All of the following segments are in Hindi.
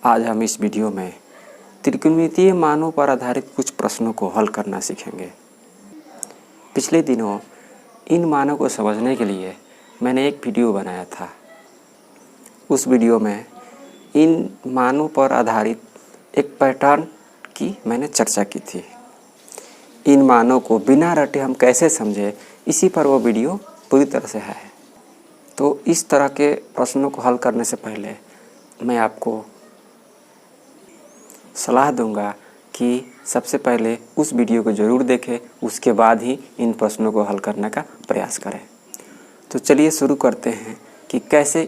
आज हम इस वीडियो में त्रिकोणमितीय मानों पर आधारित कुछ प्रश्नों को हल करना सीखेंगे। पिछले दिनों इन मानों को समझने के लिए मैंने एक वीडियो बनाया था। उस वीडियो में इन मानों पर आधारित एक पैटर्न की मैंने चर्चा की थी। इन मानों को बिना रटे हम कैसे समझें, इसी पर वो वीडियो पूरी तरह से है। तो इस तरह के प्रश्नों को हल करने से पहले मैं आपको सलाह दूंगा कि सबसे पहले उस वीडियो को ज़रूर देखें, उसके बाद ही इन प्रश्नों को हल करने का प्रयास करें। तो चलिए शुरू करते हैं कि कैसे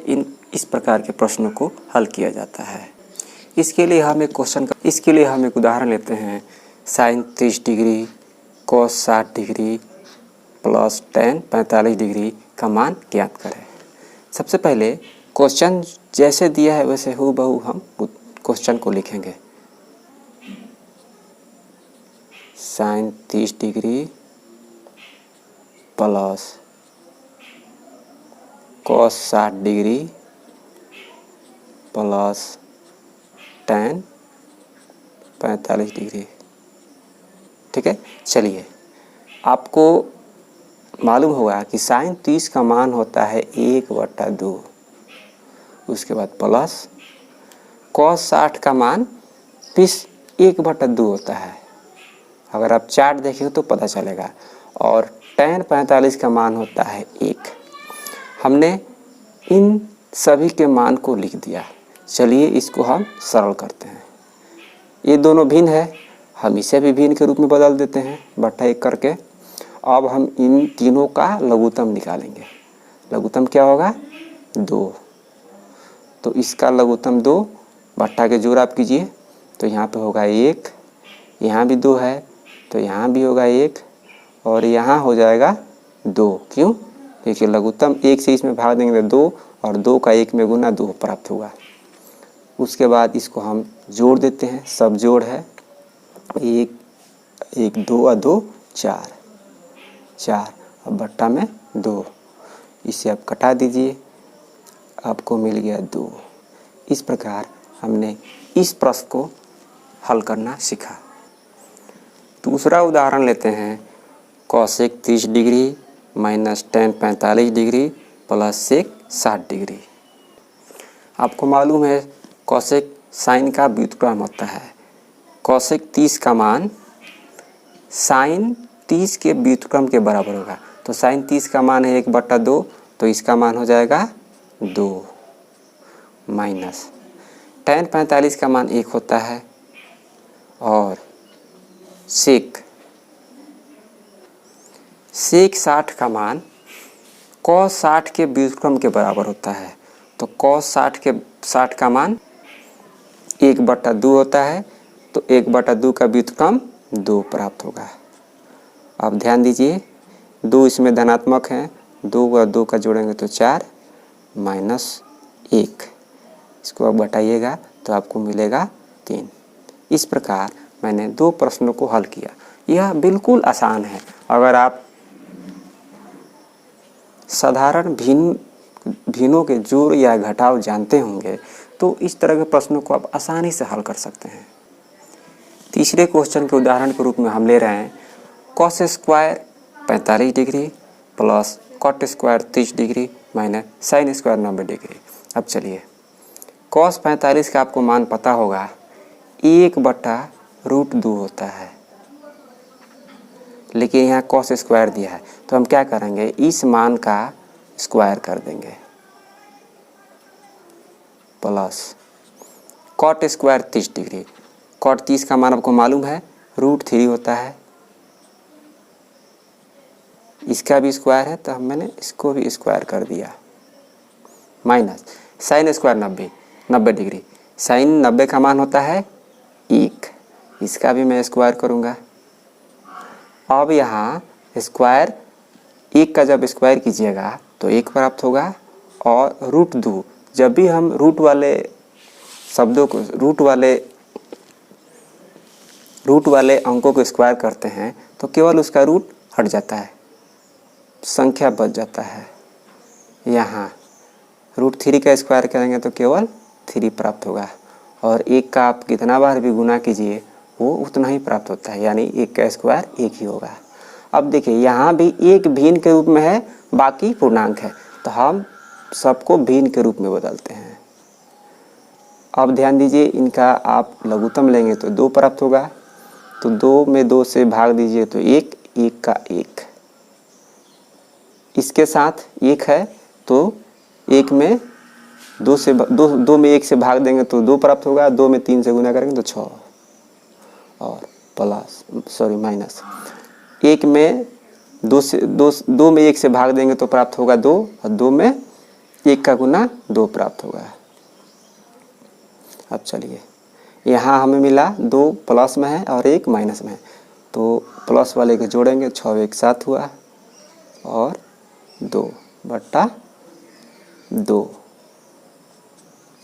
इस प्रकार के प्रश्नों को हल किया जाता है। इसके लिए हम एक उदाहरण लेते हैं। Sine 30 degree cos 60 degree plus tan 45 degree का मान ज्ञात करें। सबसे पहले क्वेश्चन जैसे दिया है वैसे हूबहू हम क्वेश्चन को लिखेंगे। Sine 30 degree plus cos 60 degree plus tan 45 degree. ठीक है, चलिए आपको मालूम होगा कि साइन 30 का मान होता है 1/2। उसके बाद प्लस कॉस 60 का मान 1/2 होता है। अगर आप चार्ट देखें तो पता चलेगा। और टेन 45 का मान होता है 1। हमने इन सभी के मान को लिख दिया। चलिए इसको हम सरल करते हैं। ये दोनों भिन्न है, हम इसे भी भिन्न के रूप में बदल देते हैं बटा 1 करके। अब हम इन तीनों का लघुत्तम निकालेंगे। लघुत्तम क्या होगा? 2। तो इसका लघुत्तम 2 बट्टा के जोड़ आप कीजिए तो यहाँ पे होगा 1, यहाँ भी 2 है तो यहाँ भी होगा 1 और यहाँ हो जाएगा 2। क्यों? क्योंकि लघुत्तम 1 से इसमें भाग देंगे तो 2 और 2 का 1 में गुना 2 प्राप्त होगा। उसके बाद इसको हम जोड़ देते हैं, सब जोड़ है 1 2 और 2 4 अब बट्टा में 2। इसे आप कटा दीजिए, आपको मिल गया 2। इस प्रकार हमने इस प्रश्न को हल करना सीखा। दूसरा उदाहरण लेते हैं। Cosec 30 degree minus tan 45 degree plus sec 60 degree. आपको मालूम है कॉसेक साइन का व्युत्क्रम होता है। कॉसेक 30 का मान साइन 30 के व्युत्क्रम के बराबर होगा। तो साइन 30 का मान है 1/2, तो इसका मान हो जाएगा 2 माइनस टेन 45 का मान 1 होता है और सेक 60 का मान कॉस 60 के व्युत्क्रम के बराबर होता है। तो कॉस 60 का मान 1/2 होता है, तो 1/2 का व्युत्क्रम 2 प्राप्त होगा। अब ध्यान दीजिए 2 इसमें धनात्मक है, 2 और 2 का जोड़ेंगे तो 4 माइनस 1। इसको अब घटाइएगा तो आपको मिलेगा 3। इस प्रकार मैंने 2 प्रश्नों को हल किया। यह बिल्कुल आसान है। अगर आप साधारण भिन्नों के जोड़ या घटाव जानते होंगे तो इस तरह के प्रश्नों को आप आसानी से हल कर सकते हैं। तीसरे क्वेश्चन के उदाहरण के रूप में हम ले रहे हैं cos square 45 degree plus cot square 30 degree minus sine square 90 degree. अब चलिए कॉस 45 का आपको मान पता होगा 1/√2 होता है, लेकिन यहाँ कॉस स्क्वायर दिया है तो हम क्या करेंगे, इस मान का स्क्वायर कर देंगे plus cot square 30 degree. Cot 30 का मान आपको मालूम है √3 होता है। इसका भी स्क्वायर है तो मैंने इसको भी स्क्वायर कर दिया minus sine square 90 degree. Sine 90 का मान होता है 1, इसका भी मैं स्क्वायर करूँगा। अब यहाँ स्क्वायर 1 का जब स्क्वायर कीजिएगा तो 1 प्राप्त होगा और √2 जब भी हम रूट वाले शब्दों को रूट वाले अंकों को स्क्वायर करते हैं तो केवल उसका रूट हट जाता है, संख्या बच जाता है। यहाँ √3 का स्क्वायर करेंगे तो केवल 3 प्राप्त होगा और एक का आप कितना बार भी गुना कीजिए वो उतना ही प्राप्त होता है, यानी एक का स्क्वायर एक ही होगा। अब देखिए यहाँ भी एक भिन्न के रूप में है, बाकी पूर्णांक है, तो हम सबको भिन्न के रूप में बदलते हैं। अब ध्यान दीजिए, इनका आप लघुत्तम लेंगे तो 2 प्राप्त होगा, तो 2 में 2 से भाग दीजिए तो 1, 1 का 1। इसके साथ 1 है तो 1 में 2 में 1 से भाग देंगे तो 2 प्राप्त होगा, 2 में 3 से गुना करेंगे तो 6, और माइनस 1 में 2 में 1 से भाग देंगे तो प्राप्त होगा 2, और 2 में 1 का गुना 2 प्राप्त होगा। अब चलिए, यहाँ हमें मिला 2 प्लस में है और 1 माइनस में है, तो प्लस वाले को जोड़ेंगे, 6 1 7 हुआ, और 2/2।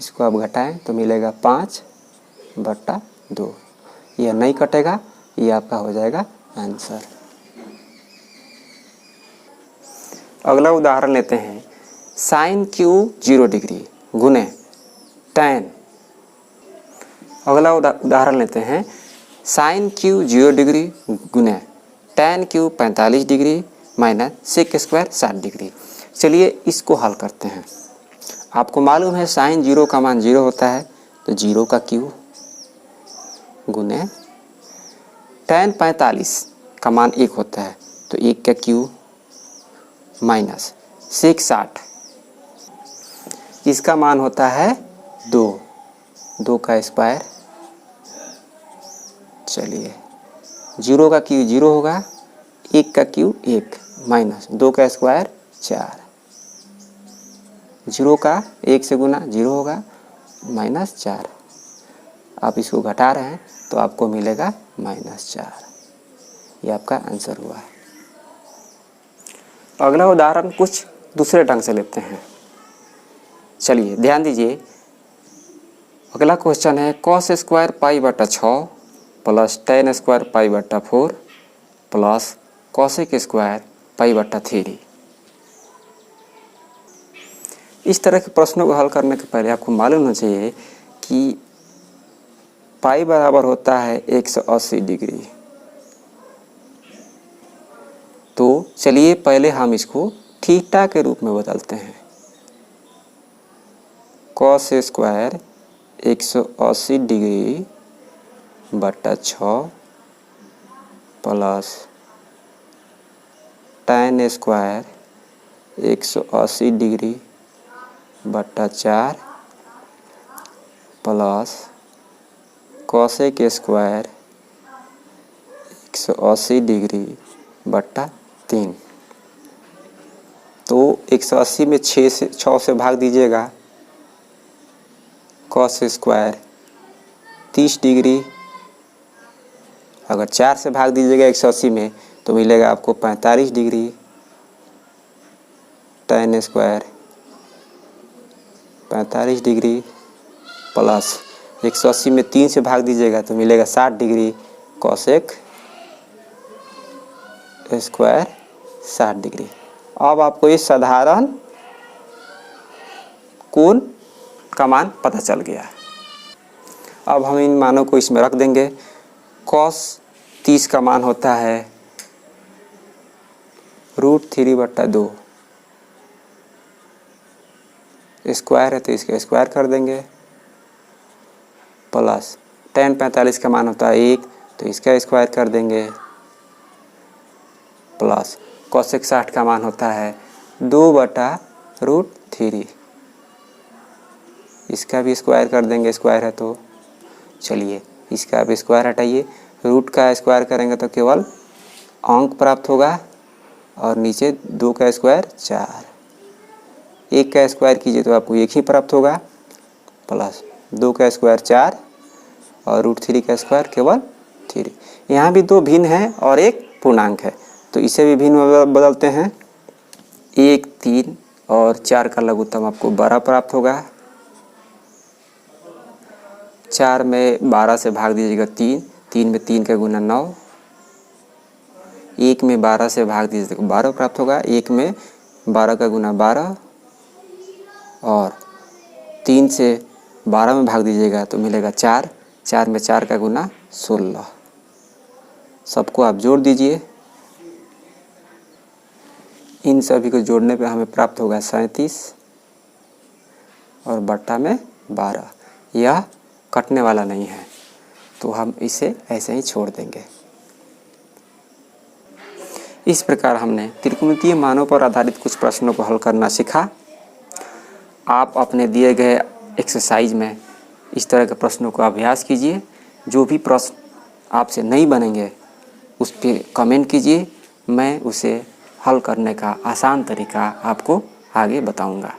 इसको आप घटाएं तो मिलेगा 5/2। यह नहीं कटेगा, ये आपका हो जाएगा आंसर। अगला उदाहरण लेते हैं, साइन क्यू 0 डिग्री गुने tan। अगला उदाहरण लेते हैं, साइन क्यू 0 डिग्री गुने tan क्यू 45 degree minus sec square 60 degree. चलिए इसको हल करते हैं। आपको मालूम है साइन 0 का मान 0 होता है, तो 0 का क्यू गुने tan 45 का मान 1 होता है, तो 1 का क्यू माइनस सेक 60, इसका मान होता है 2 का स्क्वायर। चलिए 0 का क्यू 0 होगा, 1 का क्यू 1 माइनस 2 का स्क्वायर 4। 0 का 1 से गुना 0 होगा, माइनस 4। आप इसको घटा रहे हैं तो आपको मिलेगा -4। ये आपका आंसर हुआ। अगला उदाहरण कुछ दूसरे ढंग से लेते हैं। चलिए ध्यान दीजिए, अगला क्वेश्चन है cos square π/6 plus tan square π/4 plus cosec square π/3। इस तरह के प्रश्नों को हल करने के पहले आपको मालूम होना चाहिए कि पाई बराबर होता है 180 डिग्री। तो चलिए पहले हम इसको थीटा के रूप में बदलते हैं। cos स्क्वायर 180 डिग्री बटा 6 प्लस tan स्क्वायर 180 डिग्री बटा 4 प्लस cosec स्क्वायर 180 डिग्री बटा 3। तो 180 में 6 से भाग दीजिएगा, cos स्क्वायर 30 डिग्री, अगर 4 से भाग दीजिएगा 180 में तो मिलेगा आपको 45 degree. tan square 45 degree plus 180 में 3 से भाग दीजिएगा तो मिलेगा 60 डिग्री, cosec स्क्वायर 60 डिग्री। अब आपको ये साधारण कोण का मान पता चल गया। अब हम इन मानों को इसमें रख देंगे। cos 30 का मान होता है √3/2, स्क्वायर है तो इसका स्क्वायर कर देंगे, प्लस tan 45 का मान होता है 1 तो इसका स्क्वायर कर देंगे, प्लस cosec 60 का मान होता है 2/√3, इसका भी स्क्वायर कर देंगे, स्क्वायर है तो। चलिए इसका अब स्क्वायर हटाइए, रूट का स्क्वायर करेंगे तो केवल अंक प्राप्त होगा, और नीचे 2 का स्क्वायर 4, 1 का स्क्वायर कीजिए तो आपको 1 ही प्राप्त होगा, प्लस 2 का स्क्वायर 4 और √3 का स्क्वायर केवल 3। यहाँ भी 2 भिन्न है और 1 पूर्णांक है, तो इसे भी भिन्न में बदलते हैं। 1 3 और 4 का लघुत्तम आपको 12 प्राप्त होगा। 4 में 12 से भाग दीजिएगा 3, 3 में 3 का गुना 9, 1 में 12 से भाग दीजिए तो 12 प्राप्त होगा, 1 में 12 का गुना 12, और 3 से 12 में भाग दीजिएगा तो मिलेगा 4, 4 में 4 का गुना 16। सबको आप जोड़ दीजिए। इन सभी को जोड़ने पे हमें प्राप्त होगा 37 और बट्टा में 12। यह कटने वाला नहीं है तो हम इसे ऐसे ही छोड़ देंगे। इस प्रकार हमने त्रिकोणमितीय मानों पर आधारित कुछ प्रश्नों को हल करना सीखा। आप अपने दिए गए एक्सरसाइज में इस तरह के प्रश्नों का अभ्यास कीजिए। जो भी प्रश्न आपसे नहीं बनेंगे उस पर कमेंट कीजिए, मैं उसे हल करने का आसान तरीका आपको आगे बताऊंगा।